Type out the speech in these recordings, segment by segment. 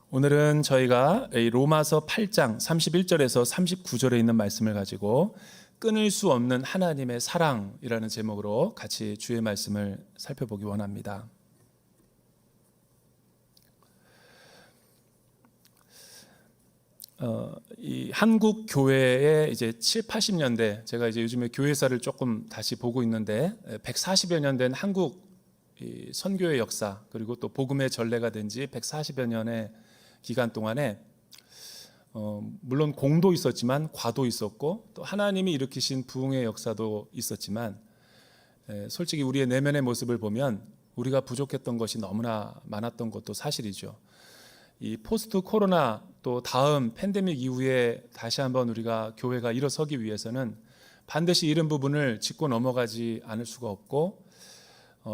오늘은 저희가 이 로마서 8장 31절에서 39절에 있는 말씀을 가지고 끊을 수 없는 하나님의 사랑이라는 제목으로 같이 주의 말씀을 살펴보기 원합니다. 이 한국 교회의 이제 7, 80년대, 제가 이제 요즘에 교회사를 조금 다시 보고 있는데 140여 년 된 한국 이 선교의 역사, 그리고 또 복음의 전례가 된 지 140여 년의 기간 동안에 물론 공도 있었지만 과도 있었고, 또 하나님이 일으키신 부흥의 역사도 있었지만, 솔직히 우리의 내면의 모습을 보면 우리가 부족했던 것이 너무나 많았던 것도 사실이죠. 이 포스트 코로나 또 다음 팬데믹 이후에 다시 한번 우리가 교회가 일어서기 위해서는 반드시 이런 부분을 짚고 넘어가지 않을 수가 없고,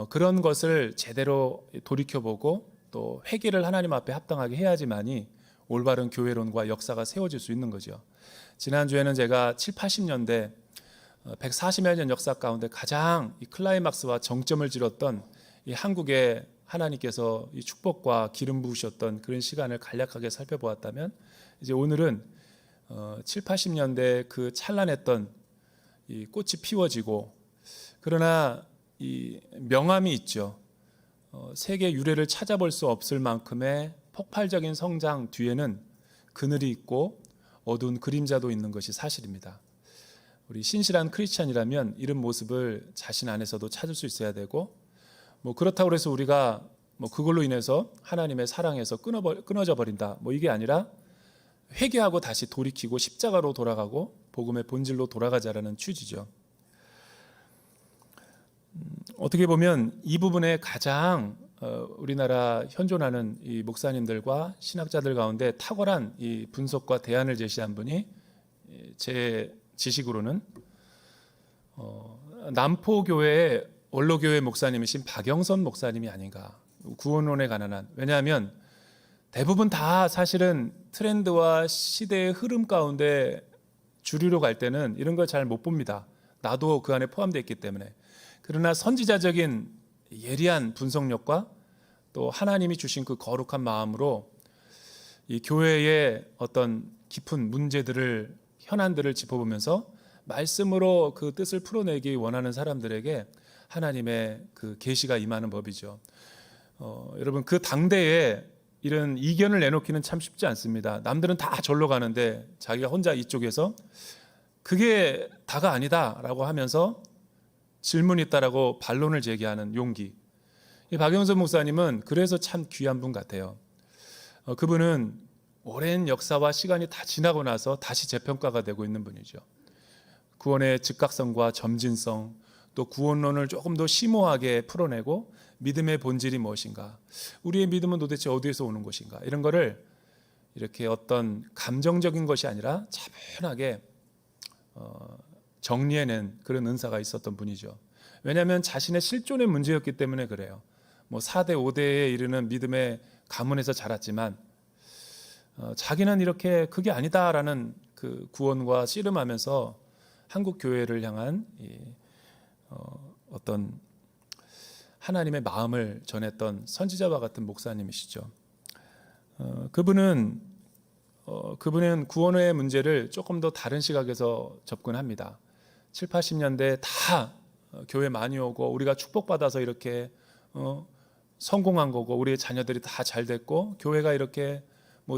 그런 것을 제대로 돌이켜보고 또 회개를 하나님 앞에 합당하게 해야지만이 올바른 교회론과 역사가 세워질 수 있는 거죠. 지난주에는 제가 7, 80년대 140여 년 역사 가운데 가장 이 클라이막스와 정점을 지렀던 이 한국의 하나님께서 이 축복과 기름 부으셨던 그런 시간을 간략하게 살펴보았다면, 이제 오늘은 7, 80년대 그 찬란했던 이 꽃이 피워지고, 그러나 이 명암이 있죠. 세계 유래를 찾아볼 수 없을 만큼의 폭발적인 성장 뒤에는 그늘이 있고 어두운 그림자도 있는 것이 사실입니다. 우리 신실한 크리스찬이라면 이런 모습을 자신 안에서도 찾을 수 있어야 되고, 그렇다고 해서 우리가 그걸로 인해서 하나님의 사랑에서 끊어져 버린다, 이게 아니라 회개하고 다시 돌이키고 십자가로 돌아가고 복음의 본질로 돌아가자라는 취지죠. 어떻게 보면 이 부분에 가장 우리나라 현존하는 이 목사님들과 신학자들 가운데 탁월한 이 분석과 대안을 제시한 분이 제 지식으로는 남포교회의 원로교회 목사님이신 박영선 목사님이 아닌가, 구원론에 관한 한. 왜냐하면 대부분 다 사실은 트렌드와 시대의 흐름 가운데 주류로 갈 때는 이런 걸 잘 못 봅니다. 나도 그 안에 포함되어 있기 때문에. 그러나 선지자적인 예리한 분석력과 또 하나님이 주신 그 거룩한 마음으로 이 교회의 어떤 깊은 문제들을, 현안들을 짚어보면서 말씀으로 그 뜻을 풀어내기 원하는 사람들에게 하나님의 그 계시가 임하는 법이죠. 여러분, 그 당대에 이런 이견을 내놓기는 참 쉽지 않습니다. 남들은 다 절로 가는데 자기가 혼자 이쪽에서 그게 다가 아니다라고 하면서 질문이 있다라고 반론을 제기하는 용기. 이 박영선 목사님은 그래서 참 귀한 분 같아요. 그분은 오랜 역사와 시간이 다 지나고 나서 다시 재평가가 되고 있는 분이죠. 구원의 즉각성과 점진성, 또 구원론을 조금 더 심오하게 풀어내고 믿음의 본질이 무엇인가, 우리의 믿음은 도대체 어디에서 오는 것인가, 이런 거를 이렇게 어떤 감정적인 것이 아니라 차분하게 정리해낸 그런 은사가 있었던 분이죠. 왜냐하면 자신의 실존의 문제였기 때문에 그래요. 4대 5대에 이르는 믿음의 가문에서 자랐지만 자기는 이렇게 그게 아니다라는 그 구원과 씨름하면서 한국 교회를 향한 어떤 하나님의 마음을 전했던 선지자와 같은 목사님이시죠. 그분은 구원의 문제를 조금 더 다른 시각에서 접근합니다. 7, 80년대 다 교회 많이 오고 우리가 축복받아서 이렇게 성공한 거고, 우리의 자녀들이 다 잘 됐고, 교회가 이렇게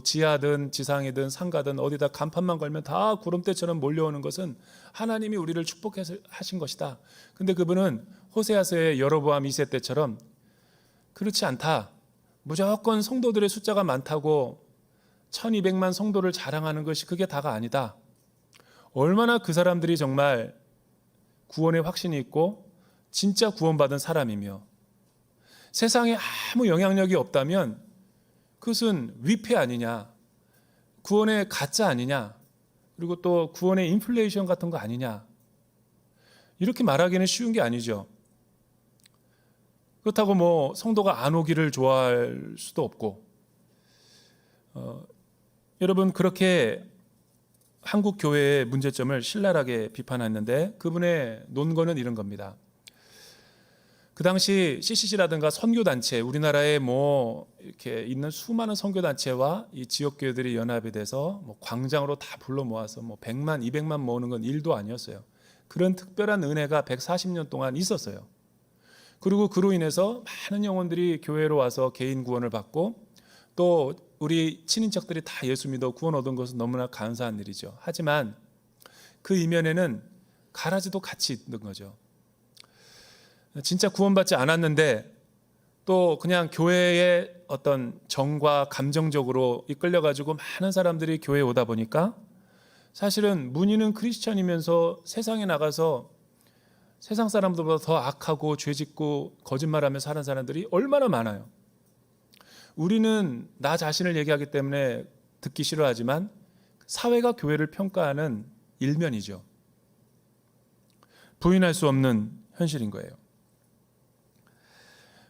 지하든 지상이든 상가든 어디다 간판만 걸면 다 구름대처럼 몰려오는 것은 하나님이 우리를 축복하신 것이다. 근데 그분은 호세아서의 여로보암 2세 때처럼 그렇지 않다, 무조건 성도들의 숫자가 많다고 1200만 성도를 자랑하는 것이 그게 다가 아니다. 얼마나 그 사람들이 정말 구원의 확신이 있고 진짜 구원받은 사람이며 세상에 아무 영향력이 없다면 그것은 위패 아니냐, 구원의 가짜 아니냐, 그리고 또 구원의 인플레이션 같은 거 아니냐, 이렇게 말하기는 쉬운 게 아니죠. 그렇다고 성도가 안 오기를 좋아할 수도 없고, 여러분, 그렇게 한국 교회의 문제점을 신랄하게 비판했는데 그분의 논거는 이런 겁니다. 그 당시 CCC라든가 선교단체, 우리나라에 뭐 이렇게 있는 수많은 선교단체와 이 지역교회들이 연합이 돼서 뭐 광장으로 다 불러 모아서 뭐 100만, 200만 모으는 건 일도 아니었어요. 그런 특별한 은혜가 140년 동안 있었어요. 그리고 그로 인해서 많은 영혼들이 교회로 와서 개인 구원을 받고 또 우리 친인척들이 다 예수 믿어 구원 얻은 것은 너무나 감사한 일이죠. 하지만 그 이면에는 가라지도 같이 있는 거죠. 진짜 구원받지 않았는데 또 그냥 교회의 어떤 정과 감정적으로 이끌려가지고 많은 사람들이 교회에 오다 보니까 사실은 문의는 크리스천이면서 세상에 나가서 세상 사람들보다 더 악하고 죄짓고 거짓말하며 사는 사람들이 얼마나 많아요. 우리는 나 자신을 얘기하기 때문에 듣기 싫어하지만 사회가 교회를 평가하는 일면이죠. 부인할 수 없는 현실인 거예요.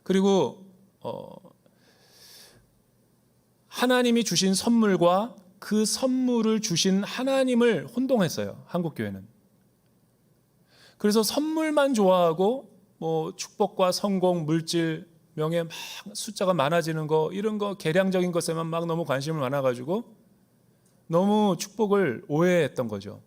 그리고 하나님이 주신 선물과 그 선물을 주신 하나님을 혼동했어요. 한국교회는. 그래서 선물만 좋아하고 뭐 축복과 성공, 물질, 명예 막 숫자가 많아지는 거 이런 거 계량적인 것에만 막 너무 관심을 많아가지고 너무 축복을 오해했던 거죠.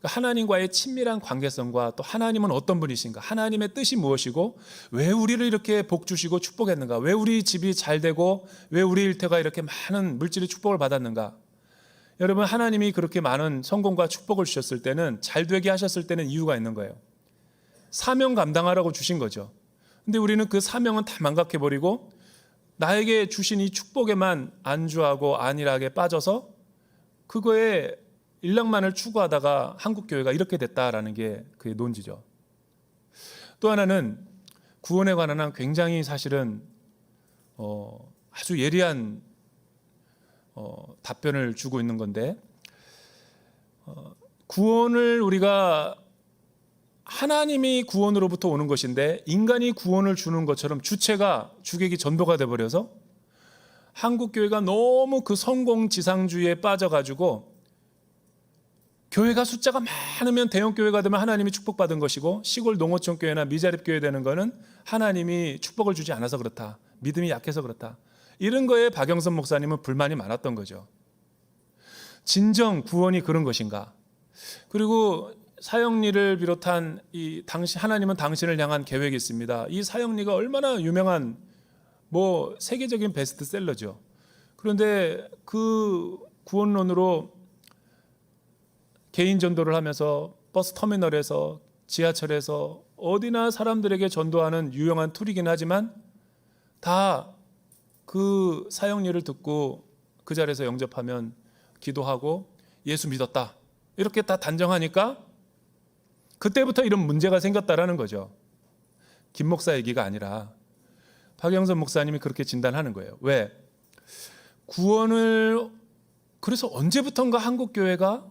하나님과의 친밀한 관계성과 또 하나님은 어떤 분이신가, 하나님의 뜻이 무엇이고 왜 우리를 이렇게 복 주시고 축복했는가, 왜 우리 집이 잘 되고 왜 우리 일터가 이렇게 많은 물질의 축복을 받았는가. 여러분, 하나님이 그렇게 많은 성공과 축복을 주셨을 때는, 잘 되게 하셨을 때는 이유가 있는 거예요. 사명 감당하라고 주신 거죠. 근데 우리는 그 사명은 다 망각해버리고 나에게 주신 이 축복에만 안주하고 안일하게 빠져서 그거에 일락만을 추구하다가 한국교회가 이렇게 됐다라는 게 그의 논지죠. 또 하나는 구원에 관한 한 굉장히 사실은 아주 예리한 답변을 주고 있는 건데, 구원을 우리가 하나님이 구원으로부터 오는 것인데 인간이 구원을 주는 것처럼 주체가 주객이 전도가 돼버려서 한국교회가 너무 그 성공지상주의에 빠져가지고 교회가 숫자가 많으면 대형교회가 되면 하나님이 축복받은 것이고 시골 농어촌교회나 미자립교회 되는 거는 하나님이 축복을 주지 않아서 그렇다, 믿음이 약해서 그렇다, 이런 거에 박영선 목사님은 불만이 많았던 거죠. 진정 구원이 그런 것인가? 그리고 사형리를 비롯한 하나님은 당신을 향한 계획이 있습니다. 이 사형리가 얼마나 유명한 뭐 세계적인 베스트셀러죠. 그런데 그 구원론으로 개인 전도를 하면서 버스 터미널에서 지하철에서 어디나 사람들에게 전도하는 유용한 툴이긴 하지만 다 그 사형리를 듣고 그 자리에서 영접하면 기도하고 예수 믿었다 이렇게 다 단정하니까 그때부터 이런 문제가 생겼다라는 거죠. 김 목사 얘기가 아니라 박영선 목사님이 그렇게 진단하는 거예요. 왜? 구원을, 그래서 언제부턴가 한국교회가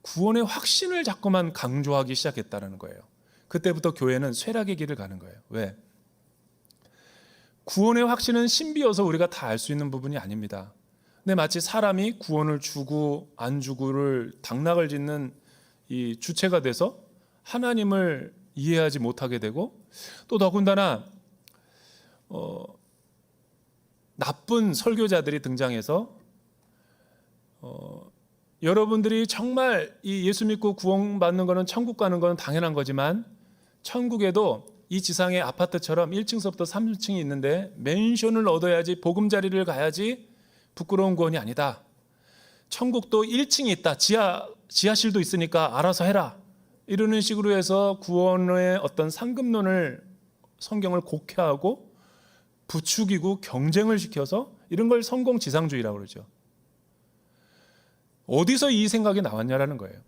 구원의 확신을 자꾸만 강조하기 시작했다는 거예요. 그때부터 교회는 쇠락의 길을 가는 거예요. 왜? 구원의 확신은 신비여서 우리가 다 알 수 있는 부분이 아닙니다. 근데 마치 사람이 구원을 주고 안 주고를 당락을 짓는 이 주체가 돼서 하나님을 이해하지 못하게 되고, 또 더군다나 나쁜 설교자들이 등장해서 여러분들이 정말 이 예수 믿고 구원받는 거는 천국 가는 거는 당연한 거지만 천국에도 이 지상의 아파트처럼 1층서부터 3층이 있는데 맨션을 얻어야지, 보금자리를 가야지 부끄러운 구원이 아니다. 천국도 1층이 있다, 지하실도 있으니까 알아서 해라, 이러는 식으로 해서 구원의 어떤 상급론을 성경을 곡해하고 부추기고 경쟁을 시켜서 이런 걸 성공지상주의라고 그러죠. 어디서 이 생각이 나왔냐라는 거예요.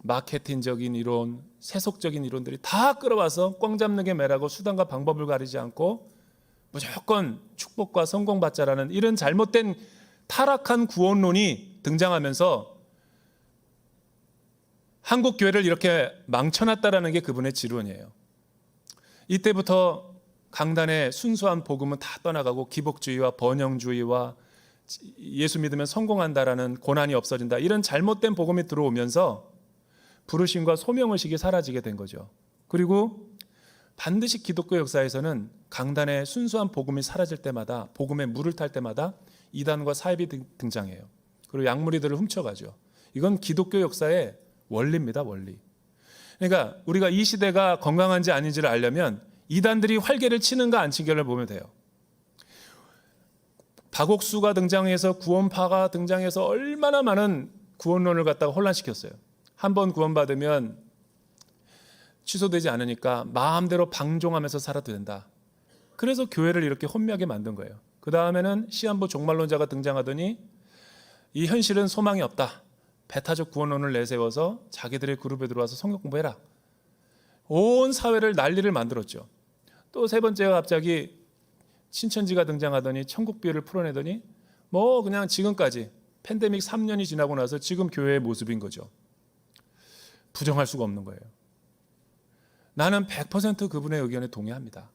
마케팅적인 이론, 세속적인 이론들이 다 끌어와서 꽝 잡는 게 매라고 수단과 방법을 가리지 않고 무조건 축복과 성공받자라는 이런 잘못된 타락한 구원론이 등장하면서 한국 교회를 이렇게 망쳐놨다라는 게 그분의 지론이에요. 이때부터 강단의 순수한 복음은 다 떠나가고 기복주의와 번영주의와 예수 믿으면 성공한다라는 고난이 없어진다, 이런 잘못된 복음이 들어오면서 부르심과 소명의식이 사라지게 된 거죠. 그리고 반드시 기독교 역사에서는 강단에 순수한 복음이 사라질 때마다, 복음의 물을 탈 때마다 이단과 사입이 등장해요. 그리고 약무리들을 훔쳐가죠. 이건 기독교 역사의 원리입니다, 원리. 그러니까 우리가 이 시대가 건강한지 아닌지를 알려면 이단들이 활개를 치는가 안 치는가를 보면 돼요. 박옥수가 등장해서 구원파가 등장해서 얼마나 많은 구원론을 갖다가 혼란시켰어요. 한번 구원받으면 취소되지 않으니까 마음대로 방종하면서 살아도 된다. 그래서 교회를 이렇게 혼미하게 만든 거예요. 그 다음에는 시한부 종말론자가 등장하더니 이 현실은 소망이 없다. 배타적 구원론을 내세워서 자기들의 그룹에 들어와서 성경 공부해라. 온 사회를 난리를 만들었죠. 또 세 번째가 갑자기 신천지가 등장하더니 천국 비유를 풀어내더니 뭐 그냥 지금까지 팬데믹 3년이 지나고 나서 지금 교회의 모습인 거죠. 부정할 수가 없는 거예요. 나는 100% 그분의 의견에 동의합니다.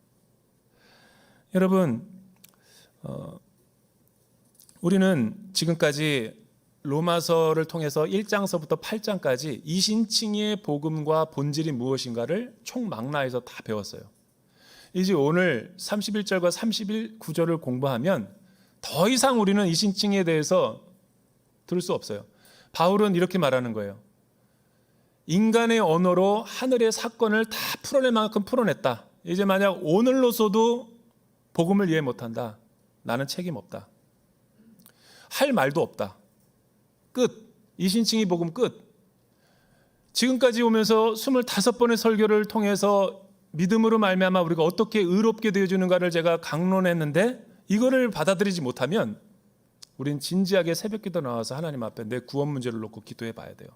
여러분, 우리는 지금까지 로마서를 통해서 1장서부터 8장까지 이신칭의 복음과 본질이 무엇인가를 총망라해서 다 배웠어요. 이제 오늘 31절과 39절을 공부하면 더 이상 우리는 이신칭에 대해서 들을 수 없어요. 바울은 이렇게 말하는 거예요. 인간의 언어로 하늘의 사건을 다 풀어낼 만큼 풀어냈다. 이제 만약 오늘로서도 복음을 이해 못한다. 나는 책임 없다. 할 말도 없다. 끝. 이신칭이 복음 끝. 지금까지 오면서 25번의 설교를 통해서 믿음으로 말미암아 우리가 어떻게 의롭게 되어주는가를 제가 강론했는데 이거를 받아들이지 못하면 우린 진지하게 새벽기도 나와서 하나님 앞에 내 구원 문제를 놓고 기도해 봐야 돼요.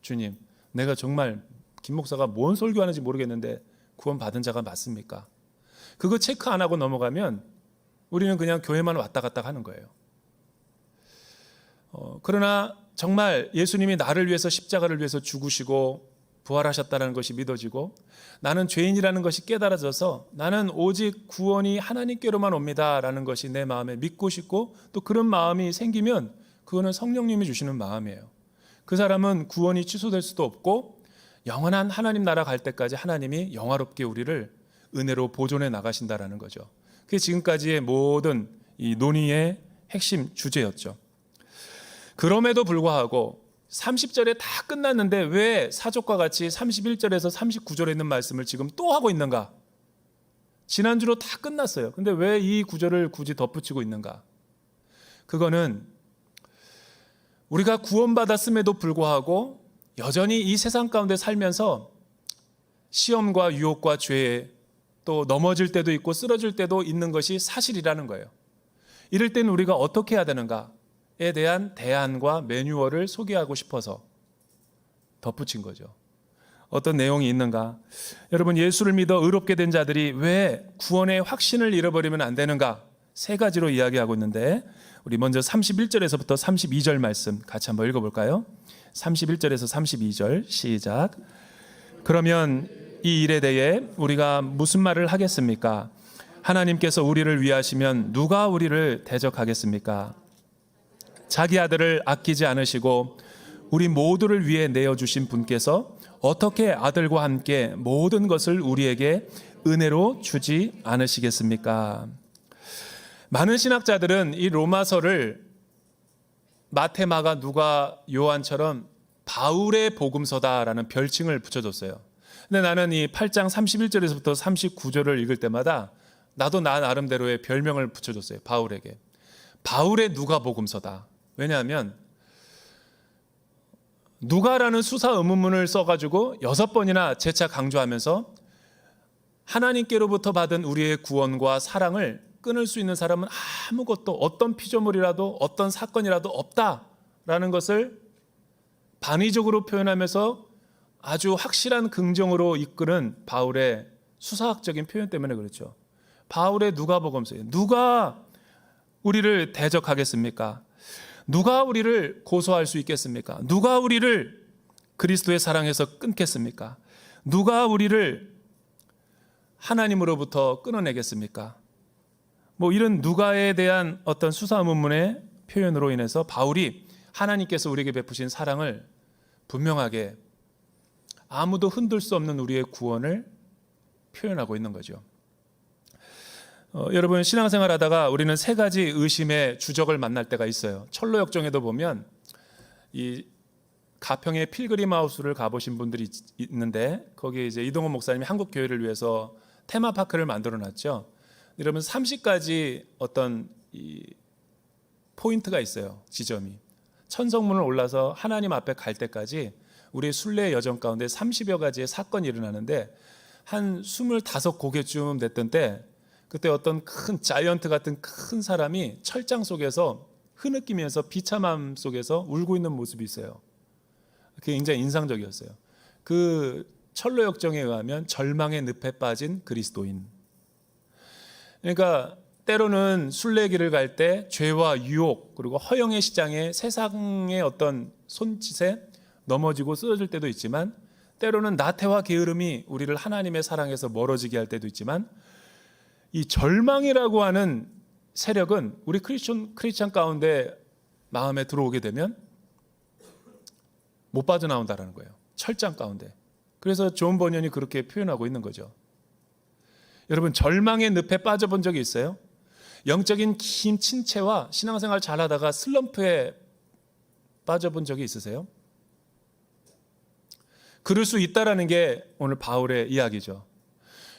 주님, 내가 정말 김 목사가 뭔 설교하는지 모르겠는데 구원 받은 자가 맞습니까? 그거 체크 안 하고 넘어가면 우리는 그냥 교회만 왔다 갔다 하는 거예요. 그러나 정말 예수님이 나를 위해서 십자가를 위해서 죽으시고 부활하셨다는 것이 믿어지고 나는 죄인이라는 것이 깨달아져서 나는 오직 구원이 하나님께로만 옵니다라는 것이 내 마음에 믿고 싶고 또 그런 마음이 생기면 그거는 성령님이 주시는 마음이에요. 그 사람은 구원이 취소될 수도 없고 영원한 하나님 나라 갈 때까지 하나님이 영화롭게 우리를 은혜로 보존해 나가신다라는 거죠. 그게 지금까지의 모든 이 논의의 핵심 주제였죠. 그럼에도 불구하고 30절에 다 끝났는데 왜 사족과 같이 31절에서 39절에 있는 말씀을 지금 또 하고 있는가? 지난주로 다 끝났어요. 근데 왜 이 구절을 굳이 덧붙이고 있는가? 그거는 우리가 구원받았음에도 불구하고 여전히 이 세상 가운데 살면서 시험과 유혹과 죄에 또 넘어질 때도 있고 쓰러질 때도 있는 것이 사실이라는 거예요. 이럴 때는 우리가 어떻게 해야 되는가에 대한 대안과 매뉴얼을 소개하고 싶어서 덧붙인 거죠. 어떤 내용이 있는가? 여러분, 예수를 믿어 의롭게 된 자들이 왜 구원의 확신을 잃어버리면 안 되는가? 세 가지로 이야기하고 있는데 우리 먼저 31절에서부터 32절 말씀 같이 한번 읽어볼까요? 31절에서 32절 시작. 그러면 이 일에 대해 우리가 무슨 말을 하겠습니까? 하나님께서 우리를 위하시면 누가 우리를 대적하겠습니까? 자기 아들을 아끼지 않으시고 우리 모두를 위해 내어주신 분께서 어떻게 아들과 함께 모든 것을 우리에게 은혜로 주지 않으시겠습니까? 많은 신학자들은 이 로마서를 마태, 마가, 누가, 요한처럼 바울의 복음서다라는 별칭을 붙여줬어요. 근데 나는 이 8장 31절에서부터 39절을 읽을 때마다 나도 나 나름대로의 별명을 붙여줬어요. 바울에게. 바울의 누가복음서다. 왜냐하면 누가라는 수사 의문문을 써가지고 6번이나 재차 강조하면서 하나님께로부터 받은 우리의 구원과 사랑을 끊을 수 있는 사람은 아무것도 어떤 피조물이라도 어떤 사건이라도 없다라는 것을 반의적으로 표현하면서 아주 확실한 긍정으로 이끄는 바울의 수사학적인 표현 때문에 그렇죠. 바울의 누가복음서예요. 누가 우리를 대적하겠습니까? 누가 우리를 고소할 수 있겠습니까? 누가 우리를 그리스도의 사랑에서 끊겠습니까? 누가 우리를 하나님으로부터 끊어내겠습니까? 뭐 이런 누가에 대한 어떤 수사문문의 표현으로 인해서 바울이 하나님께서 우리에게 베푸신 사랑을 분명하게 아무도 흔들 수 없는 우리의 구원을 표현하고 있는 거죠. 여러분, 신앙생활 하다가 우리는 세 가지 의심의 주적을 만날 때가 있어요. 철로 역정에도 보면 이 가평의 필그림 하우스를 가보신 분들이 있는데, 거기에 이제 이동원 목사님이 한국 교회를 위해서 테마파크를 만들어 놨죠. 여러분, 30가지 어떤 이 포인트가 있어요. 지점이. 천성문을 올라서 하나님 앞에 갈 때까지 우리의 순례의 여정 가운데 30여 가지의 사건이 일어나는데, 한 25고개쯤 됐던 때, 그때 어떤 큰 자이언트 같은 큰 사람이 철장 속에서 흐느끼면서 비참함 속에서 울고 있는 모습이 있어요. 그게 굉장히 인상적이었어요. 그 철로 역정에 의하면 절망의 늪에 빠진 그리스도인. 그러니까 때로는 순례길을 갈 때 죄와 유혹 그리고 허영의 시장에 세상의 어떤 손짓에 넘어지고 쓰러질 때도 있지만, 때로는 나태와 게으름이 우리를 하나님의 사랑에서 멀어지게 할 때도 있지만, 이 절망이라고 하는 세력은 우리 크리스천 가운데 마음에 들어오게 되면 못 빠져나온다는 거예요. 철장 가운데. 그래서 존 버년이 그렇게 표현하고 있는 거죠. 여러분, 절망의 늪에 빠져본 적이 있어요? 영적인 긴 침체와 신앙생활 잘하다가 슬럼프에 빠져본 적이 있으세요? 그럴 수 있다라는 게 오늘 바울의 이야기죠.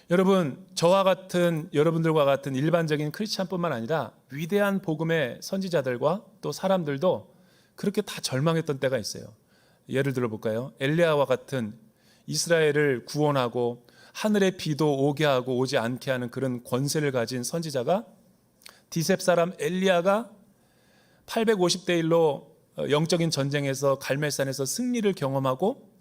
여러분, 저와 같은, 여러분들과 같은 일반적인 크리스찬뿐만 아니라 위대한 복음의 선지자들과 또 사람들도 그렇게 다 절망했던 때가 있어요. 예를 들어 볼까요? 엘리야와 같은 이스라엘을 구원하고 하늘의 비도 오게 하고 오지 않게 하는 그런 권세를 가진 선지자가, 디셉 사람 엘리야가 850대 1로 영적인 전쟁에서 갈멜산에서 승리를 경험하고,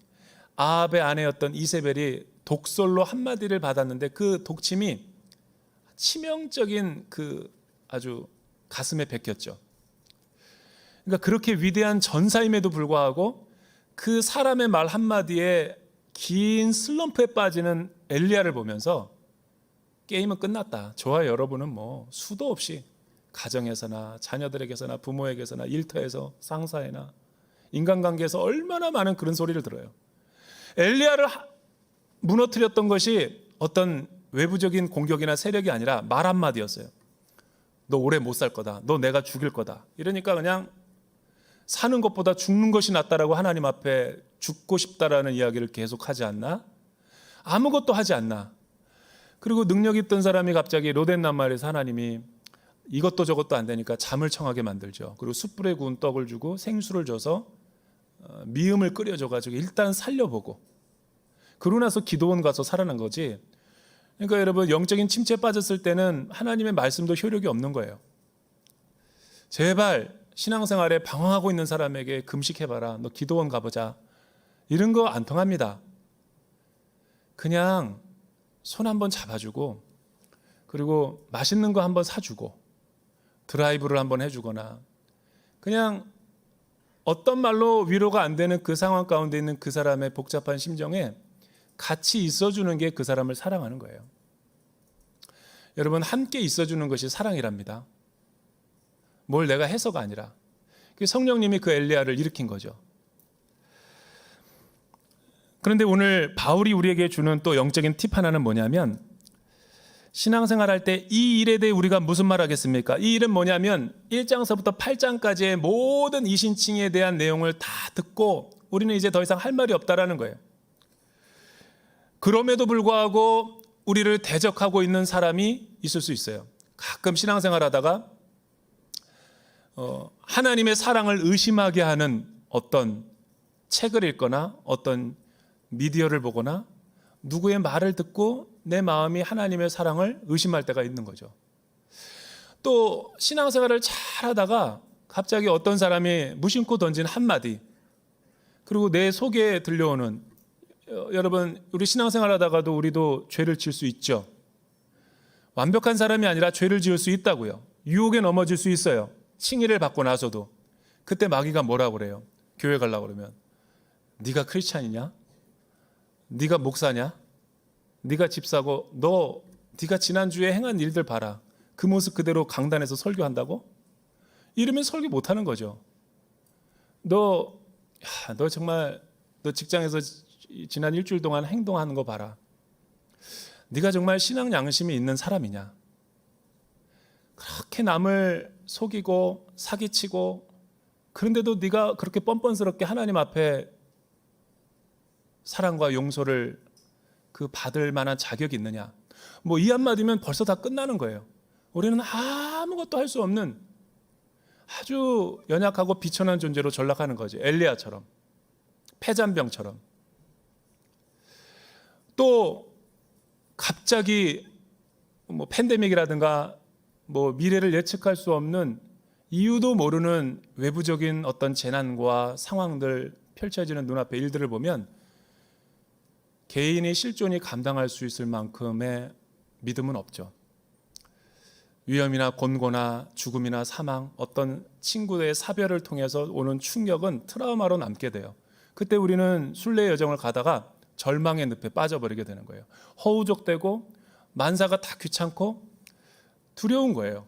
아합의 아내였던 이세벨이 독설로 한마디를 받았는데 그 독침이 치명적인 그 아주 가슴에 베꼈죠. 그러니까 그렇게 위대한 전사임에도 불구하고 그 사람의 말 한마디에 긴 슬럼프에 빠지는 엘리야를 보면서 게임은 끝났다. 저와 여러분은 뭐 수도 없이 가정에서나 자녀들에게서나 부모에게서나 일터에서 상사에나 인간관계에서 얼마나 많은 그런 소리를 들어요. 엘리야를 무너뜨렸던 것이 어떤 외부적인 공격이나 세력이 아니라 말 한마디였어요. 너 오래 못 살 거다. 너 내가 죽일 거다. 이러니까 그냥 사는 것보다 죽는 것이 낫다라고 하나님 앞에 죽고 싶다라는 이야기를 계속 하지 않나? 아무것도 하지 않나? 그리고 능력 있던 사람이 갑자기 로덴 남마을에서 하나님이 이것도 저것도 안 되니까 잠을 청하게 만들죠. 그리고 숯불에 구운 떡을 주고 생수를 줘서 미음을 끓여줘가지고 일단 살려보고, 그러고 나서 기도원 가서 살아난 거지. 그러니까 여러분, 영적인 침체에 빠졌을 때는 하나님의 말씀도 효력이 없는 거예요. 제발 신앙생활에 방황하고 있는 사람에게 금식해봐라, 너 기도원 가보자, 이런 거 안 통합니다. 그냥 손 한번 잡아주고, 그리고 맛있는 거 한번 사주고, 드라이브를 한번 해주거나, 그냥 어떤 말로 위로가 안 되는 그 상황 가운데 있는 그 사람의 복잡한 심정에 같이 있어주는 게 그 사람을 사랑하는 거예요. 여러분, 함께 있어주는 것이 사랑이랍니다. 뭘 내가 해서가 아니라. 성령님이 그 엘리야를 일으킨 거죠. 그런데 오늘 바울이 우리에게 주는 또 영적인 팁 하나는 뭐냐면, 신앙생활 할 때 이 일에 대해 우리가 무슨 말 하겠습니까? 이 일은 뭐냐면 1장서부터 8장까지의 모든 이신칭에 대한 내용을 다 듣고 우리는 이제 더 이상 할 말이 없다라는 거예요. 그럼에도 불구하고 우리를 대적하고 있는 사람이 있을 수 있어요. 가끔 신앙생활 하다가 하나님의 사랑을 의심하게 하는 어떤 책을 읽거나 어떤 미디어를 보거나 누구의 말을 듣고 내 마음이 하나님의 사랑을 의심할 때가 있는 거죠. 또 신앙생활을 잘 하다가 갑자기 어떤 사람이 무심코 던진 한마디, 그리고 내 속에 들려오는, 여러분, 우리 신앙생활 하다가도 우리도 죄를 지을 수 있죠. 완벽한 사람이 아니라 죄를 지을 수 있다고요. 유혹에 넘어질 수 있어요. 칭의를 받고 나서도. 그때 마귀가 뭐라고 그래요? 교회 가려고 그러면 네가 크리스찬이냐? 네가 목사냐? 네가 집사고 네가 지난주에 행한 일들 봐라. 그 모습 그대로 강단에서 설교한다고? 이러면 설교 못하는 거죠. 너 정말 너 직장에서 지난 일주일 동안 행동하는 거 봐라. 네가 정말 신앙 양심이 있는 사람이냐? 그렇게 남을 속이고 사기치고 그런데도 네가 그렇게 뻔뻔스럽게 하나님 앞에 사랑과 용서를 받을 만한 자격이 있느냐? 뭐 이 한마디면 벌써 다 끝나는 거예요. 우리는 아무것도 할 수 없는 아주 연약하고 비천한 존재로 전락하는 거지. 엘리야처럼, 폐잔병처럼. 또 갑자기 뭐 팬데믹이라든가 뭐 미래를 예측할 수 없는 이유도 모르는 외부적인 어떤 재난과 상황들 펼쳐지는 눈앞의 일들을 보면 개인의 실존이 감당할 수 있을 만큼의 믿음은 없죠. 위험이나 곤고나 죽음이나 사망, 어떤 친구의 사별을 통해서 오는 충격은 트라우마로 남게 돼요. 그때 우리는 순례의 여정을 가다가 절망의 늪에 빠져버리게 되는 거예요. 허우적대고 만사가 다 귀찮고 두려운 거예요.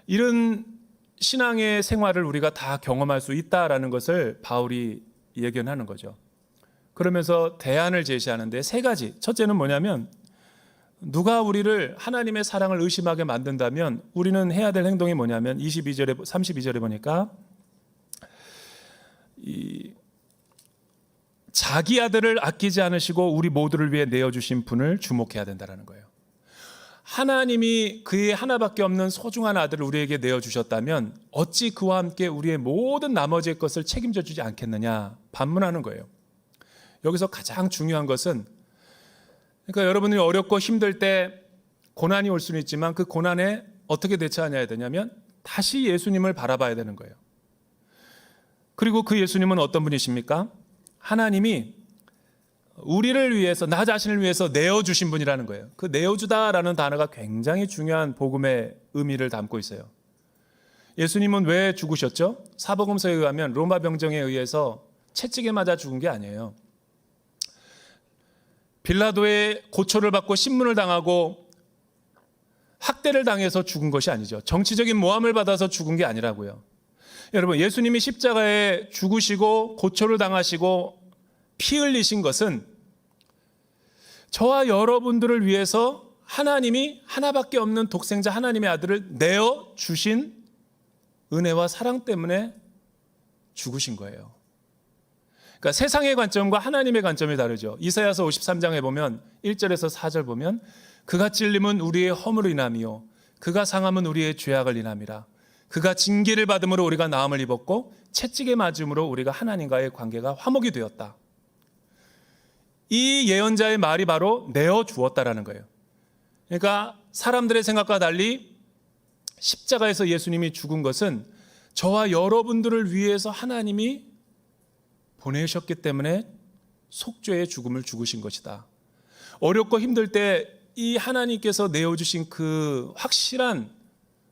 이런 신앙의 생활을 우리가 다 경험할 수 있다라는 것을 바울이 예견하는 거죠. 그러면서 대안을 제시하는데 세 가지. 첫째는 뭐냐면 누가 우리를 하나님의 사랑을 의심하게 만든다면 우리는 해야 될 행동이 뭐냐면 32절에 보니까 자기 아들을 아끼지 않으시고 우리 모두를 위해 내어주신 분을 주목해야 된다는 거예요. 하나님이 그의 하나밖에 없는 소중한 아들을 우리에게 내어주셨다면 어찌 그와 함께 우리의 모든 나머지의 것을 책임져 주지 않겠느냐 반문하는 거예요. 여기서 가장 중요한 것은 그러니까 여러분이 어렵고 힘들 때 고난이 올 수는 있지만 그 고난에 어떻게 대처해야 되냐면 다시 예수님을 바라봐야 되는 거예요. 그리고 그 예수님은 어떤 분이십니까? 하나님이 우리를 위해서, 나 자신을 위해서 내어주신 분이라는 거예요. 그 내어주다라는 단어가 굉장히 중요한 복음의 의미를 담고 있어요. 예수님은 왜 죽으셨죠? 사복음서에 의하면 로마 병정에 의해서 채찍에 맞아 죽은 게 아니에요. 빌라도의 고초를 받고 신문을 당하고 학대를 당해서 죽은 것이 아니죠. 정치적인 모함을 받아서 죽은 게 아니라고요. 여러분, 예수님이 십자가에 죽으시고 고초를 당하시고 피 흘리신 것은 저와 여러분들을 위해서 하나님이 하나밖에 없는 독생자 하나님의 아들을 내어주신 은혜와 사랑 때문에 죽으신 거예요. 그러니까 세상의 관점과 하나님의 관점이 다르죠. 이사야서 53장에 보면 1절에서 4절 보면 그가 찔림은 우리의 허물을 인함이요 그가 상함은 우리의 죄악을 인함이라. 그가 징계를 받음으로 우리가 나음을 입었고 채찍에 맞음으로 우리가 하나님과의 관계가 화목이 되었다. 이 예언자의 말이 바로 내어주었다라는 거예요. 그러니까 사람들의 생각과 달리 십자가에서 예수님이 죽은 것은 저와 여러분들을 위해서 하나님이 보내셨기 때문에 속죄의 죽음을 죽으신 것이다. 어렵고 힘들 때 이 하나님께서 내어주신 그 확실한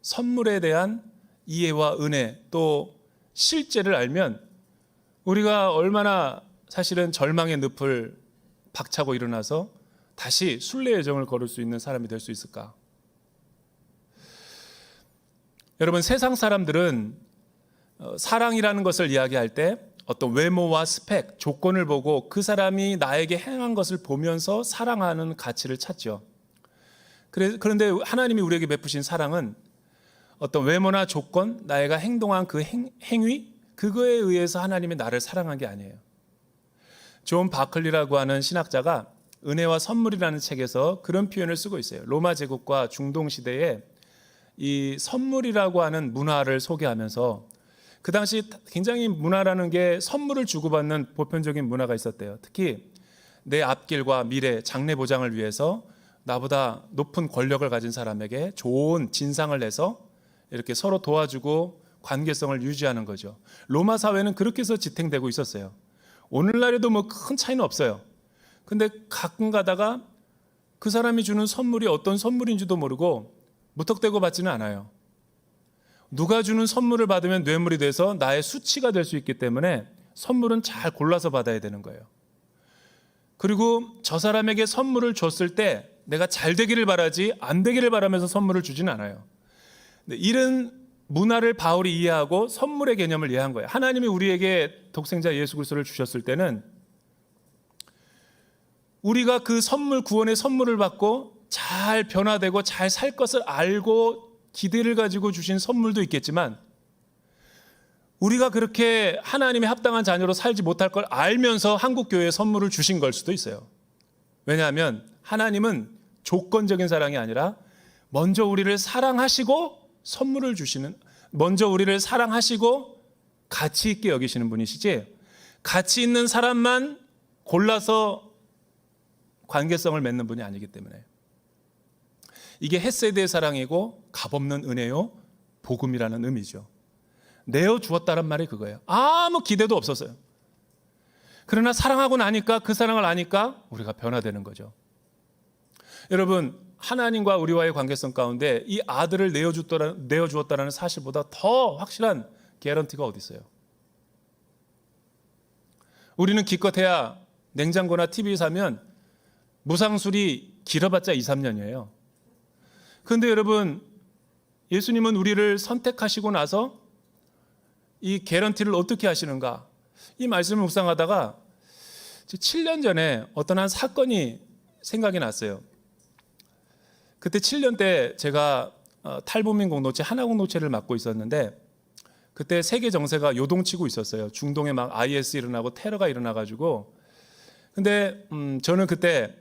선물에 대한 이해와 은혜 또 실제를 알면 우리가 얼마나 사실은 절망의 늪을 박차고 일어나서 다시 순례의 여정을 걸을 수 있는 사람이 될 수 있을까? 여러분, 세상 사람들은 사랑이라는 것을 이야기할 때 어떤 외모와 스펙, 조건을 보고 그 사람이 나에게 행한 것을 보면서 사랑하는 가치를 찾죠. 그런데 하나님이 우리에게 베푸신 사랑은 어떤 외모나 조건, 나가 행동한 그 행위, 그거에 의해서 하나님이 나를 사랑한 게 아니에요. 존 바클리라고 하는 신학자가 은혜와 선물이라는 책에서 그런 표현을 쓰고 있어요. 로마 제국과 중동 시대에 이 선물이라고 하는 문화를 소개하면서 그 당시 굉장히 문화라는 게 선물을 주고받는 보편적인 문화가 있었대요. 특히 내 앞길과 미래, 장래 보장을 위해서 나보다 높은 권력을 가진 사람에게 좋은 진상을 내서 이렇게 서로 도와주고 관계성을 유지하는 거죠. 로마 사회는 그렇게 해서 지탱되고 있었어요. 오늘날에도 뭐 큰 차이는 없어요. 근데 가끔 가다가 그 사람이 주는 선물이 어떤 선물인지도 모르고 무턱대고 받지는 않아요. 누가 주는 선물을 받으면 뇌물이 돼서 나의 수치가 될 수 있기 때문에 선물은 잘 골라서 받아야 되는 거예요. 그리고 저 사람에게 선물을 줬을 때 내가 잘 되기를 바라지 안 되기를 바라면서 선물을 주지는 않아요. 이런 문화를 바울이 이해하고 선물의 개념을 이해한 거예요. 하나님이 우리에게 독생자 예수 그리스도를 주셨을 때는 우리가 그 선물, 구원의 선물을 받고 잘 변화되고 잘 살 것을 알고 기대를 가지고 주신 선물도 있겠지만, 우리가 그렇게 하나님의 합당한 자녀로 살지 못할 걸 알면서 한국교회에 선물을 주신 걸 수도 있어요. 왜냐하면 하나님은 조건적인 사랑이 아니라 먼저 우리를 사랑하시고 선물을 주시는, 먼저 우리를 사랑하시고 가치 있게 여기시는 분이시지, 가치 있는 사람만 골라서 관계성을 맺는 분이 아니기 때문에, 이게 헤세드의 사랑이고 값없는 은혜요 복음이라는 의미죠. 내어주었다는 말이 그거예요. 아무 기대도 없었어요. 그러나 사랑하고 나니까, 그 사랑을 아니까 우리가 변화되는 거죠. 여러분, 하나님과 우리와의 관계성 가운데 이 아들을 내어주었다는 사실보다 더 확실한 개런티가 어디 있어요? 우리는 기껏해야 냉장고나 TV 사면 무상술이 길어봤자 2, 3년이에요. 그런데 여러분, 예수님은 우리를 선택하시고 나서 이 개런티를 어떻게 하시는가? 이 말씀을 묵상하다가 7년 전에 어떤 한 사건이 생각이 났어요. 그때 7년 때 제가 탈북민 공동체, 하나 공동체를 맡고 있었는데, 그때 세계 정세가 요동치고 있었어요. 중동에 막 IS 일어나고 테러가 일어나가지고. 근데 저는 그때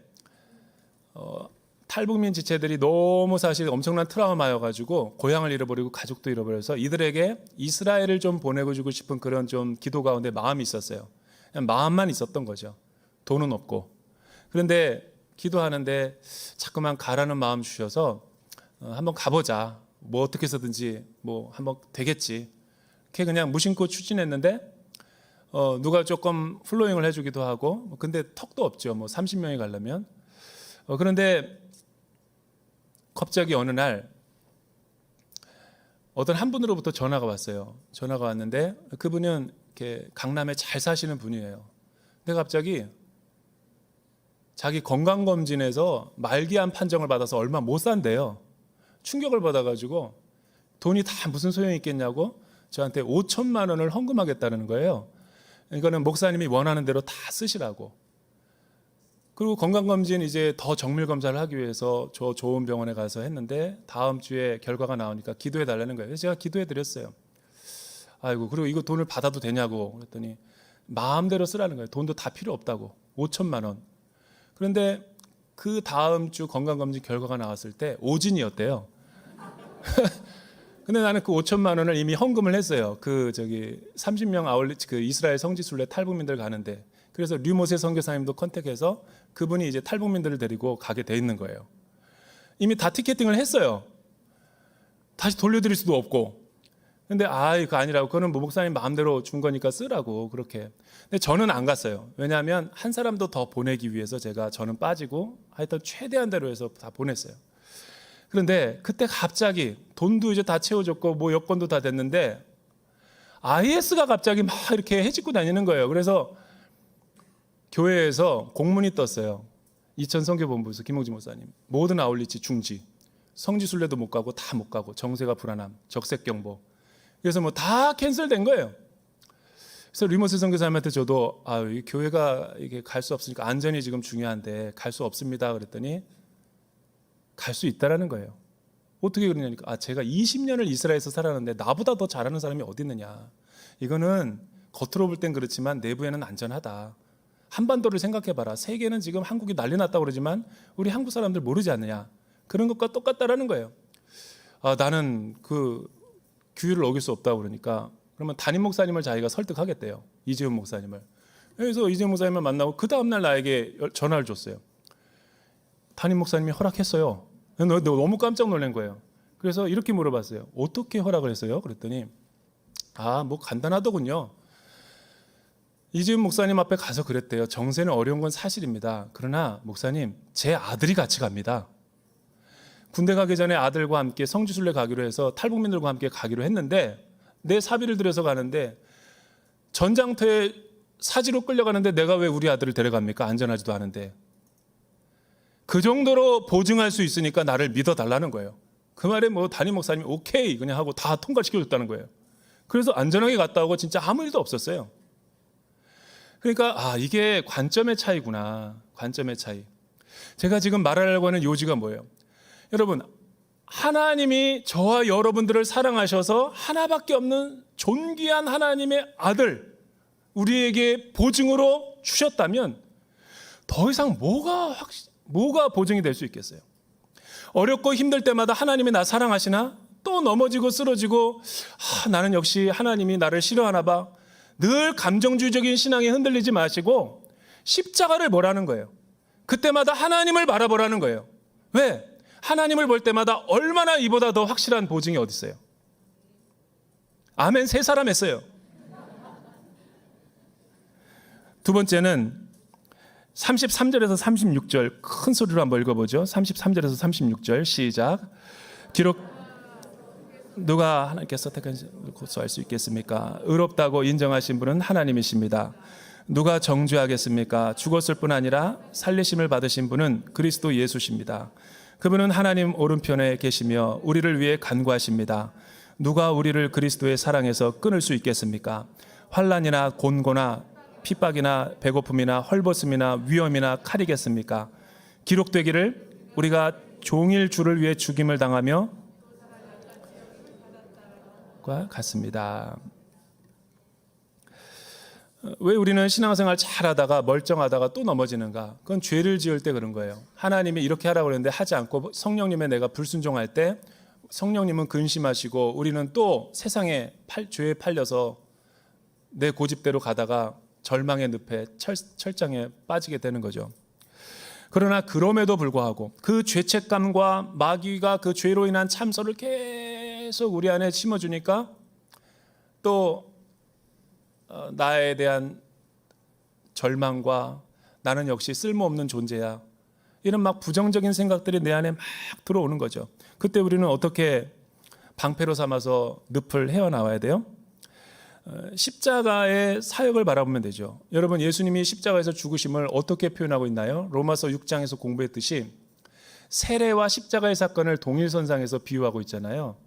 탈북민 지체들이 너무 사실 엄청난 트라우마여가지고 고향을 잃어버리고 가족도 잃어버려서 이들에게 이스라엘을 좀 보내고 주고 싶은 그런 좀 기도 가운데 마음이 있었어요. 그냥 마음만 있었던 거죠. 돈은 없고. 그런데 기도하는데 자꾸만 가라는 마음 주셔서 한번 가보자. 뭐 어떻게 해서든지 뭐 한번 되겠지. 이렇게 그냥 무심코 추진했는데 누가 조금 플로잉을 해주기도 하고, 근데 턱도 없죠. 뭐 30명이 가려면. 그런데 갑자기 어느 날 어떤 한 분으로부터 전화가 왔어요. 전화가 왔는데 그분은 이렇게 강남에 잘 사시는 분이에요. 근데 갑자기 자기 건강검진에서 말기암 판정을 받아서 얼마 못 산대요. 충격을 받아가지고 돈이 다 무슨 소용이 있겠냐고 저한테 5천만 원을 헌금하겠다는 거예요. 이거는 목사님이 원하는 대로 다 쓰시라고. 그리고 건강검진 이제 더 정밀 검사를 하기 위해서 저 좋은 병원에 가서 했는데 다음 주에 결과가 나오니까 기도해 달라는 거예요. 그래서 제가 기도해 드렸어요. 아이고, 그리고 이거 돈을 받아도 되냐고 그랬더니 마음대로 쓰라는 거예요. 돈도 다 필요 없다고. 5천만 원. 그런데 그 다음 주 건강검진 결과가 나왔을 때 오진이었대요. 근데 나는 그 5천만 원을 이미 헌금을 했어요. 30명 아울렛, 그 이스라엘 성지순례 탈북민들 가는데. 그래서 류모세 선교사님도 컨택해서 그분이 이제 탈북민들을 데리고 가게 돼 있는 거예요. 이미 다 티켓팅을 했어요. 다시 돌려드릴 수도 없고. 근데 그거 아니라고. 그거는 뭐 목사님 마음대로 준 거니까 쓰라고 그렇게. 근데 저는 안 갔어요. 왜냐하면 한 사람도 더 보내기 위해서 저는 빠지고 하여튼 최대한 대로 해서 다 보냈어요. 그런데 그때 갑자기 돈도 이제 다 채워졌고 뭐 여권도 다 됐는데 IS가 갑자기 막 이렇게 해집고 다니는 거예요. 그래서 교회에서 공문이 떴어요. 이천 선교본부에서 김홍지 목사님 모든 아울리치 중지, 성지순례도 못 가고 다 못 가고 정세가 불안함, 적색경보. 그래서 뭐 다 캔슬된 거예요. 그래서 리모스 선교사님한테 저도 이 교회가 이게 갈 수 없으니까 안전이 지금 중요한데 갈 수 없습니다. 그랬더니 갈 수 있다라는 거예요. 어떻게 그러냐니까 제가 20년을 이스라엘에서 살았는데 나보다 더 잘하는 사람이 어디 있느냐. 이거는 겉으로 볼 땐 그렇지만 내부에는 안전하다. 한반도를 생각해봐라. 세계는 지금 한국이 난리 났다고 그러지만 우리 한국 사람들 모르지 않느냐. 그런 것과 똑같다라는 거예요. 나는 그 규율을 어길 수 없다고 그러니까 그러면 담임 목사님을 자기가 설득하겠대요. 이재훈 목사님을. 그래서 이재훈 목사님을 만나고 그 다음날 나에게 전화를 줬어요. 담임 목사님이 허락했어요. 너무 깜짝 놀란 거예요. 그래서 이렇게 물어봤어요. 어떻게 허락을 했어요? 그랬더니 뭐 간단하더군요. 이재훈 목사님 앞에 가서 그랬대요. 정세는 어려운 건 사실입니다. 그러나 목사님, 제 아들이 같이 갑니다. 군대 가기 전에 아들과 함께 성지순례 가기로 해서 탈북민들과 함께 가기로 했는데 내 사비를 들여서 가는데 전장터에 사지로 끌려가는데 내가 왜 우리 아들을 데려갑니까? 안전하지도 않은데. 그 정도로 보증할 수 있으니까 나를 믿어달라는 거예요. 그 말에 뭐 담임 목사님이 오케이 그냥 하고 다 통과시켜줬다는 거예요. 그래서 안전하게 갔다 오고 진짜 아무 일도 없었어요. 그러니까 이게 관점의 차이구나. 관점의 차이. 제가 지금 말하려고 하는 요지가 뭐예요? 여러분, 하나님이 저와 여러분들을 사랑하셔서 하나밖에 없는 존귀한 하나님의 아들 우리에게 보증으로 주셨다면 더 이상 뭐가 보증이 될 수 있겠어요? 어렵고 힘들 때마다 하나님이 나 사랑하시나? 또 넘어지고 쓰러지고 나는 역시 하나님이 나를 싫어하나 봐. 늘 감정주의적인 신앙에 흔들리지 마시고 십자가를 보라는 거예요. 그때마다 하나님을 바라보라는 거예요. 왜? 하나님을 볼 때마다 얼마나 이보다 더 확실한 보증이 어디 있어요? 아멘. 세 사람 했어요. 두 번째는 33절에서 36절 큰 소리로 한번 읽어보죠. 33절에서 36절 시작. 기록 누가 하나님께서 택한 고소할 수 있겠습니까? 의롭다고 인정하신 분은 하나님이십니다. 누가 정죄하겠습니까? 죽었을 뿐 아니라 살리심을 받으신 분은 그리스도 예수십니다. 그분은 하나님 오른편에 계시며 우리를 위해 간구하십니다. 누가 우리를 그리스도의 사랑에서 끊을 수 있겠습니까? 환난이나 곤고나 핍박이나 배고픔이나 헐벗음이나 위험이나 칼이겠습니까? 기록되기를 우리가 종일 주를 위해 죽임을 당하며 같습니다. 왜 우리는 신앙생활 잘하다가 멀쩡하다가 또 넘어지는가? 그건 죄를 지을 때 그런 거예요. 하나님이 이렇게 하라고 그랬는데 하지 않고 성령님의 내가 불순종할 때 성령님은 근심하시고 우리는 또 세상에 죄에 팔려서 내 고집대로 가다가 절망의 늪에 철장에 빠지게 되는 거죠. 그러나 그럼에도 불구하고 그 죄책감과 마귀가 그 죄로 인한 참소를 계속 우리 안에 심어주니까 또 나에 대한 절망과 나는 역시 쓸모없는 존재야, 이런 막 부정적인 생각들이 내 안에 막 들어오는 거죠. 그때 우리는 어떻게 방패로 삼아서 늪을 헤어나와야 돼요? 십자가의 사역을 바라보면 되죠. 여러분, 예수님이 십자가에서 죽으심을 어떻게 표현하고 있나요? 로마서 6장에서 공부했듯이 세례와 십자가의 사건을 동일선상에서 비유하고 있잖아요.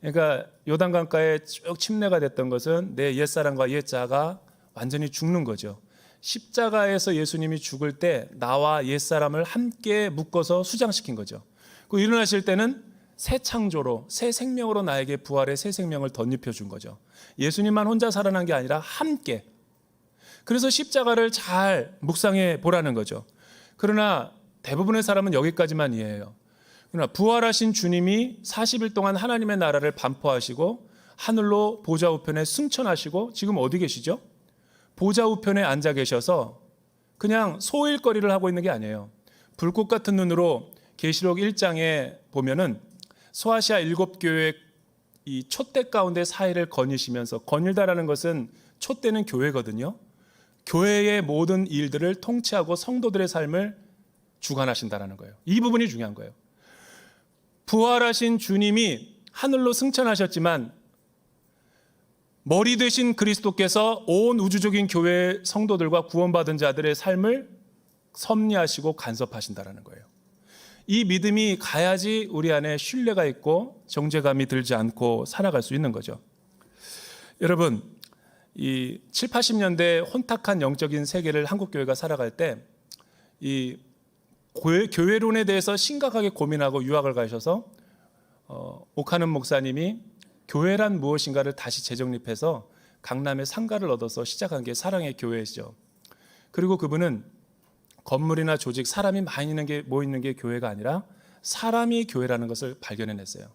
그러니까 요단강가에 쭉 침례가 됐던 것은 내 옛사람과 옛자가 완전히 죽는 거죠. 십자가에서 예수님이 죽을 때 나와 옛사람을 함께 묶어서 수장시킨 거죠. 그 일어나실 때는 새 창조로, 새 생명으로 나에게 부활의 새 생명을 덧입혀 준 거죠. 예수님만 혼자 살아난 게 아니라 함께. 그래서 십자가를 잘 묵상해 보라는 거죠. 그러나 대부분의 사람은 여기까지만 이해해요. 그러나 부활하신 주님이 40일 동안 하나님의 나라를 반포하시고 하늘로 보좌 우편에 승천하시고 지금 어디 계시죠? 보좌 우편에 앉아 계셔서 그냥 소일거리를 하고 있는 게 아니에요. 불꽃 같은 눈으로 계시록 1장에 보면은 소아시아 7교회 이 촛대 가운데 사이를 거니시면서, 거닐다라는 것은 촛대는 교회거든요. 교회의 모든 일들을 통치하고 성도들의 삶을 주관하신다라는 거예요. 이 부분이 중요한 거예요. 부활하신 주님이 하늘로 승천하셨지만 머리 되신 그리스도께서 온 우주적인 교회의 성도들과 구원받은 자들의 삶을 섭리하시고 간섭하신다라는 거예요. 이 믿음이 가야지 우리 안에 신뢰가 있고 정죄감이 들지 않고 살아갈 수 있는 거죠. 여러분, 이 7, 80년대 혼탁한 영적인 세계를 한국교회가 살아갈 때 이 교회론에 대해서 심각하게 고민하고 유학을 가셔서 오카는 목사님이 교회란 무엇인가를 다시 재정립해서 강남에 상가를 얻어서 시작한 게 사랑의 교회죠. 그리고 그분은 건물이나 조직, 사람이 많이 모이는 게 교회가 아니라 사람이 교회라는 것을 발견해냈어요.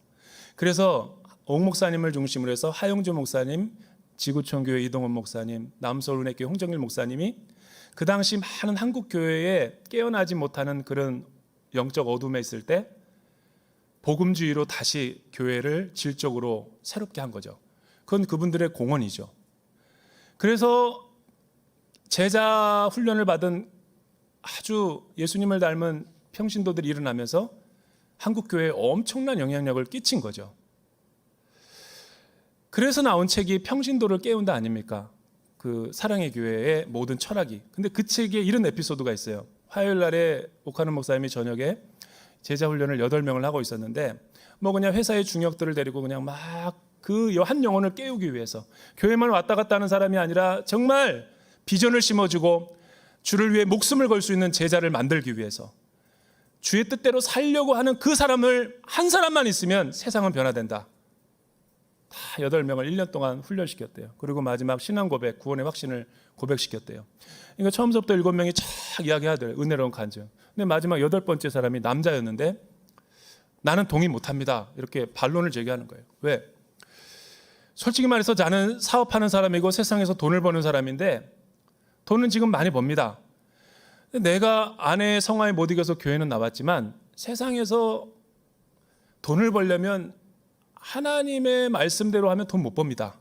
그래서 옥 목사님을 중심으로 해서 하용주 목사님, 지구촌교회 이동원 목사님, 남서울은혜교회 홍정일 목사님이 그 당시 많은 한국 교회에 깨어나지 못하는 그런 영적 어둠에 있을 때 복음주의로 다시 교회를 질적으로 새롭게 한 거죠. 그건 그분들의 공헌이죠. 그래서 제자 훈련을 받은 아주 예수님을 닮은 평신도들이 일어나면서 한국 교회에 엄청난 영향력을 끼친 거죠. 그래서 나온 책이 평신도를 깨운다 아닙니까? 그 사랑의 교회의 모든 철학이. 근데 그 책에 이런 에피소드가 있어요. 화요일 날에 오카는 목사님이 저녁에 제자 훈련을 8명을 하고 있었는데 뭐 그냥 회사의 중역들을 데리고 그냥 막 그 한 영혼을 깨우기 위해서 교회만 왔다 갔다 하는 사람이 아니라 정말 비전을 심어주고 주를 위해 목숨을 걸 수 있는 제자를 만들기 위해서 주의 뜻대로 살려고 하는 그 사람을 한 사람만 있으면 세상은 변화된다. 다 8명을 1년 동안 훈련시켰대요. 그리고 마지막 신앙 고백, 구원의 확신을 고백시켰대요. 그러니까 처음부터 7명이 쫙 이야기하더래요. 은혜로운 간증. 근데 마지막 8번째 사람이 남자였는데 나는 동의 못합니다. 이렇게 반론을 제기하는 거예요. 왜? 솔직히 말해서 나는 사업하는 사람이고 세상에서 돈을 버는 사람인데 돈은 지금 많이 법니다. 내가 아내의 성화에 못 이겨서 교회는 나왔지만 세상에서 돈을 벌려면 하나님의 말씀대로 하면 돈 못 법니다.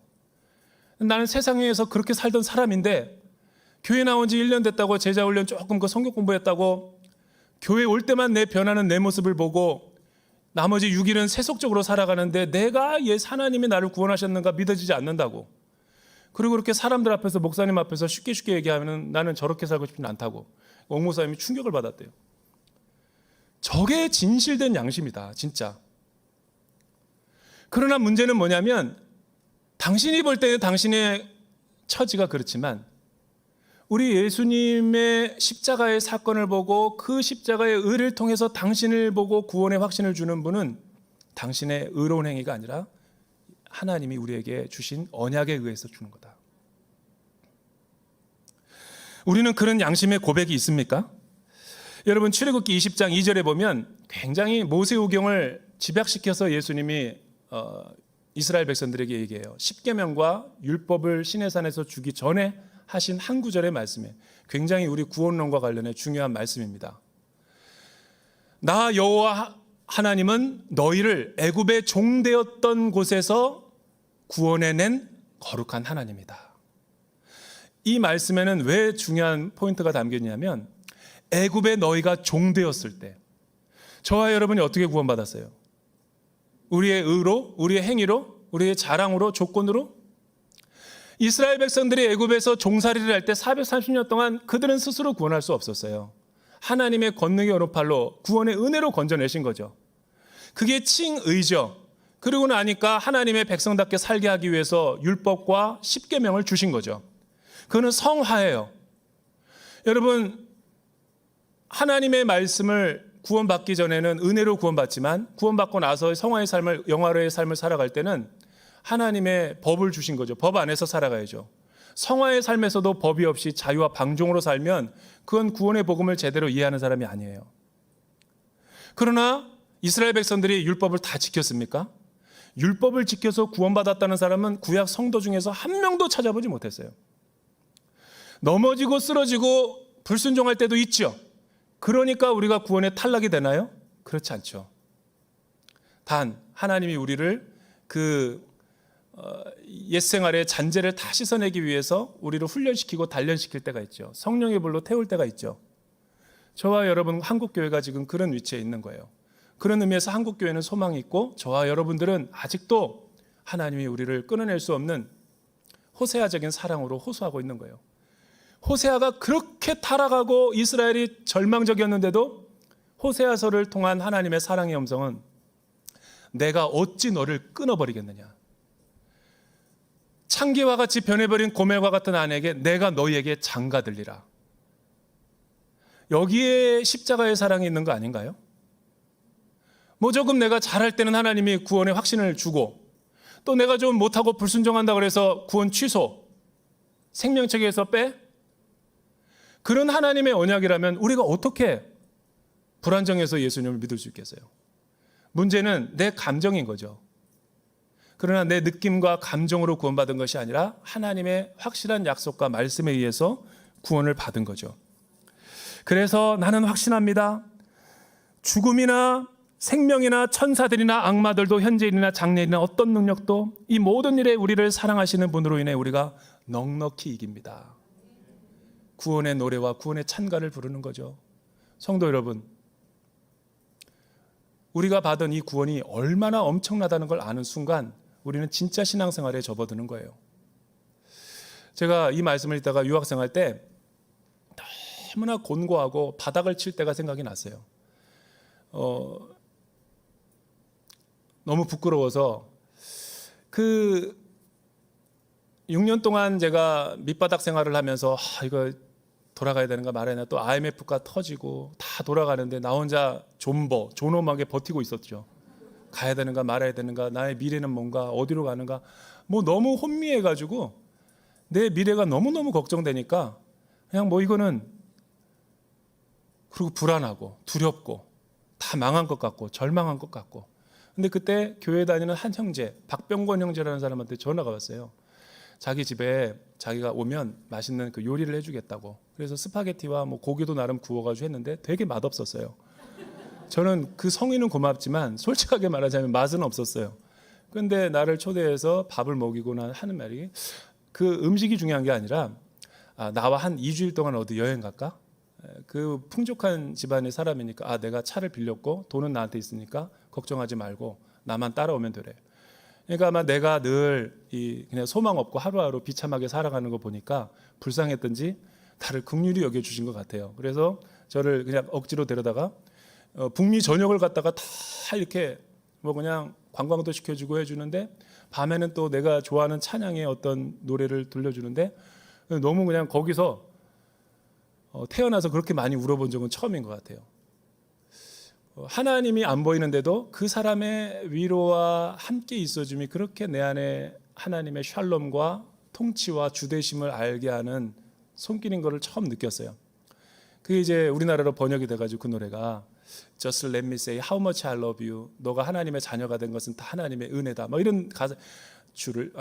나는 세상에서 그렇게 살던 사람인데 교회 나온 지 1년 됐다고 제자 훈련 조금 그 성경 공부했다고 교회 올 때만 내 변하는 내 모습을 보고 나머지 6일은 세속적으로 살아가는데 내가 하나님이 나를 구원하셨는가 믿어지지 않는다고. 그리고 그렇게 사람들 앞에서 목사님 앞에서 쉽게 얘기하면 나는 저렇게 살고 싶진 않다고 옥 목사님이 충격을 받았대요. 저게 진실된 양심이다 진짜. 그러나 문제는 뭐냐면 당신이 볼 때는 당신의 처지가 그렇지만 우리 예수님의 십자가의 사건을 보고 그 십자가의 의를 통해서 당신을 보고 구원의 확신을 주는 분은 당신의 의로운 행위가 아니라 하나님이 우리에게 주신 언약에 의해서 주는 거다. 우리는 그런 양심의 고백이 있습니까? 여러분 출애굽기 20장 2절에 보면 굉장히 모세오경을 집약시켜서 예수님이 이스라엘 백성들에게 얘기해요. 십계명과 율법을 시내산에서 주기 전에 하신 한 구절의 말씀에 굉장히 우리 구원론과 관련해 중요한 말씀입니다. 나 여호와 하나님은 너희를 애굽의 종되었던 곳에서 구원해낸 거룩한 하나님이다. 이 말씀에는 왜 중요한 포인트가 담겼냐면 애굽에 너희가 종되었을 때 저와 여러분이 어떻게 구원받았어요? 우리의 의로, 우리의 행위로, 우리의 자랑으로, 조건으로? 이스라엘 백성들이 애굽에서 종살이를 할 때 430년 동안 그들은 스스로 구원할 수 없었어요. 하나님의 권능의 오른팔로 구원의 은혜로 건져내신 거죠. 그게 칭의죠. 그리고 나니까 하나님의 백성답게 살게 하기 위해서 율법과 십계명을 주신 거죠. 그거는 성화예요. 여러분 하나님의 말씀을 구원받기 전에는 은혜로 구원받지만 구원받고 나서 성화의 삶을 영화로의 삶을 살아갈 때는 하나님의 법을 주신 거죠. 법 안에서 살아가야죠. 성화의 삶에서도 법이 없이 자유와 방종으로 살면 그건 구원의 복음을 제대로 이해하는 사람이 아니에요. 그러나 이스라엘 백성들이 율법을 다 지켰습니까? 율법을 지켜서 구원받았다는 사람은 구약 성도 중에서 한 명도 찾아보지 못했어요. 넘어지고 쓰러지고 불순종할 때도 있죠. 그러니까 우리가 구원에 탈락이 되나요? 그렇지 않죠. 단 하나님이 우리를 그 옛생활의 잔재를 다 씻어내기 위해서 우리를 훈련시키고 단련시킬 때가 있죠. 성령의 불로 태울 때가 있죠. 저와 여러분 한국교회가 지금 그런 위치에 있는 거예요. 그런 의미에서 한국교회는 소망이 있고 저와 여러분들은 아직도 하나님이 우리를 끊어낼 수 없는 호세아적인 사랑으로 호소하고 있는 거예요. 호세아가 그렇게 타락하고 이스라엘이 절망적이었는데도 호세아서를 통한 하나님의 사랑의 음성은 내가 어찌 너를 끊어버리겠느냐. 창기와 같이 변해버린 고멜과 같은 아내에게 내가 너희에게 장가들리라. 여기에 십자가의 사랑이 있는 거 아닌가요? 뭐 조금 내가 잘할 때는 하나님이 구원의 확신을 주고 또 내가 좀 못하고 불순종한다 그래서 구원 취소, 생명책에서 빼? 그런 하나님의 언약이라면 우리가 어떻게 불안정해서 예수님을 믿을 수 있겠어요? 문제는 내 감정인 거죠. 그러나 내 느낌과 감정으로 구원받은 것이 아니라 하나님의 확실한 약속과 말씀에 의해서 구원을 받은 거죠. 그래서 나는 확신합니다. 죽음이나 생명이나 천사들이나 악마들도 현재일이나 장래일이나 어떤 능력도 이 모든 일에 우리를 사랑하시는 분으로 인해 우리가 넉넉히 이깁니다. 구원의 노래와 구원의 찬가를 부르는 거죠. 성도 여러분, 우리가 받은 이 구원이 얼마나 엄청나다는 걸 아는 순간 우리는 진짜 신앙생활에 접어드는 거예요. 제가 이 말씀을 읽다가 유학생활 때 너무나 곤고하고 바닥을 칠 때가 생각이 났어요. 너무 부끄러워서 그 6년 동안 제가 밑바닥 생활을 하면서 이거 돌아가야 되는가 말아야 되나, 또 IMF가 터지고 다 돌아가는데 나 혼자 존엄하게 버티고 있었죠. 가야 되는가 말아야 되는가, 나의 미래는 뭔가, 어디로 가는가, 뭐 너무 혼미해가지고 내 미래가 너무너무 걱정되니까 그냥 뭐 이거는, 그리고 불안하고 두렵고 다 망한 것 같고 절망한 것 같고. 근데 그때 교회 다니는 한 형제, 박병권 형제라는 사람한테 전화가 왔어요. 자기 집에 자기가 오면 맛있는 그 요리를 해주겠다고. 그래서 스파게티와 뭐 고기도 나름 구워가지고 했는데 되게 맛없었어요. 저는 그 성의는 고맙지만 솔직하게 말하자면 맛은 없었어요. 근데 나를 초대해서 밥을 먹이고 난 하는 말이, 그 음식이 중요한 게 아니라 나와 한 2주일 동안 어디 여행 갈까? 그 풍족한 집안의 사람이니까 내가 차를 빌렸고 돈은 나한테 있으니까 걱정하지 말고 나만 따라오면 되래. 그러니까 아마 내가 늘 그냥 소망 없고 하루하루 비참하게 살아가는 거 보니까 불쌍했던지 나를 긍휼히 여겨주신 것 같아요. 그래서 저를 그냥 억지로 데려다가 북미 전역을 갔다가 다 이렇게 뭐 그냥 관광도 시켜주고 해주는데, 밤에는 또 내가 좋아하는 찬양의 어떤 노래를 들려주는데, 너무 그냥 거기서 태어나서 그렇게 많이 울어본 적은 처음인 것 같아요. 하나님이 안 보이는데도 그 사람의 위로와 함께 있어줌이 그렇게 내 안에 하나님의 샬롬과 통치와 주대심을 알게 하는 손길인 것을 처음 느꼈어요. 그게 이제 우리나라로 번역이 돼가지고 그 노래가 Just let me say how much I love you. 너가 하나님의 자녀가 된 것은 다 하나님의 은혜다. 뭐 이런 가사, 주를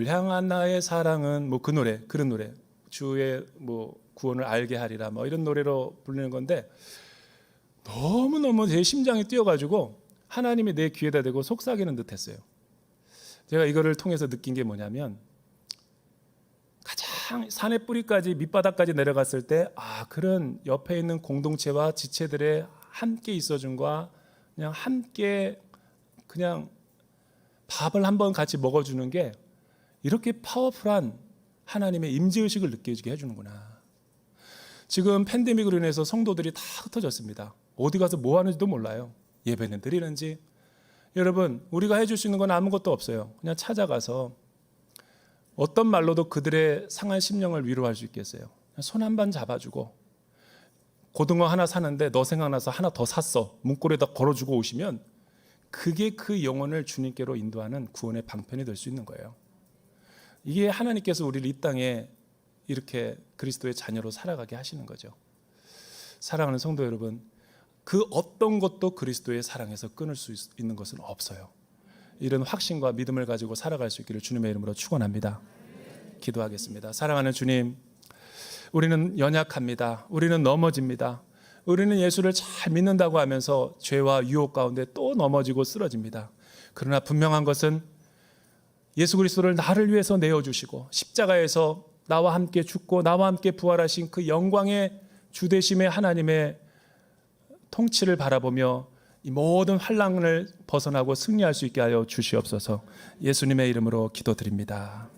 향한 나의 사랑은 뭐 그 노래, 그런 노래. 주의 뭐 구원을 알게 하리라. 뭐 이런 노래로 부르는 건데, 너무너무 제 심장이 뛰어가지고 하나님이 내 귀에다 대고 속삭이는 듯 했어요. 제가 이거를 통해서 느낀 게 뭐냐면, 가장 산의 뿌리까지 밑바닥까지 내려갔을 때 그런 옆에 있는 공동체와 지체들의 함께 있어줌과 그냥 함께 그냥 밥을 한번 같이 먹어주는 게 이렇게 파워풀한 하나님의 임재의식을 느껴지게 해주는구나. 지금 팬데믹으로 인해서 성도들이 다 흩어졌습니다. 어디 가서 뭐 하는지도 몰라요. 예배는 드리는지. 여러분, 우리가 해줄 수 있는 건 아무것도 없어요. 그냥 찾아가서 어떤 말로도 그들의 상한 심령을 위로할 수 있겠어요. 손 한 번 잡아주고, 고등어 하나 사는데 너 생각나서 하나 더 샀어, 문고리에다 걸어주고 오시면 그게 그 영혼을 주님께로 인도하는 구원의 방편이 될 수 있는 거예요. 이게 하나님께서 우리를 이 땅에 이렇게 그리스도의 자녀로 살아가게 하시는 거죠. 사랑하는 성도 여러분, 그 어떤 것도 그리스도의 사랑에서 끊을 수 있는 것은 없어요. 이런 확신과 믿음을 가지고 살아갈 수 있기를 주님의 이름으로 축원합니다. 기도하겠습니다. 사랑하는 주님, 우리는 연약합니다. 우리는 넘어집니다. 우리는 예수를 잘 믿는다고 하면서 죄와 유혹 가운데 또 넘어지고 쓰러집니다. 그러나 분명한 것은 예수 그리스도를 나를 위해서 내어주시고 십자가에서 나와 함께 죽고 나와 함께 부활하신 그 영광의 주되심의 하나님의 통치를 바라보며 이 모든 환난을 벗어나고 승리할 수 있게 하여 주시옵소서. 예수님의 이름으로 기도드립니다.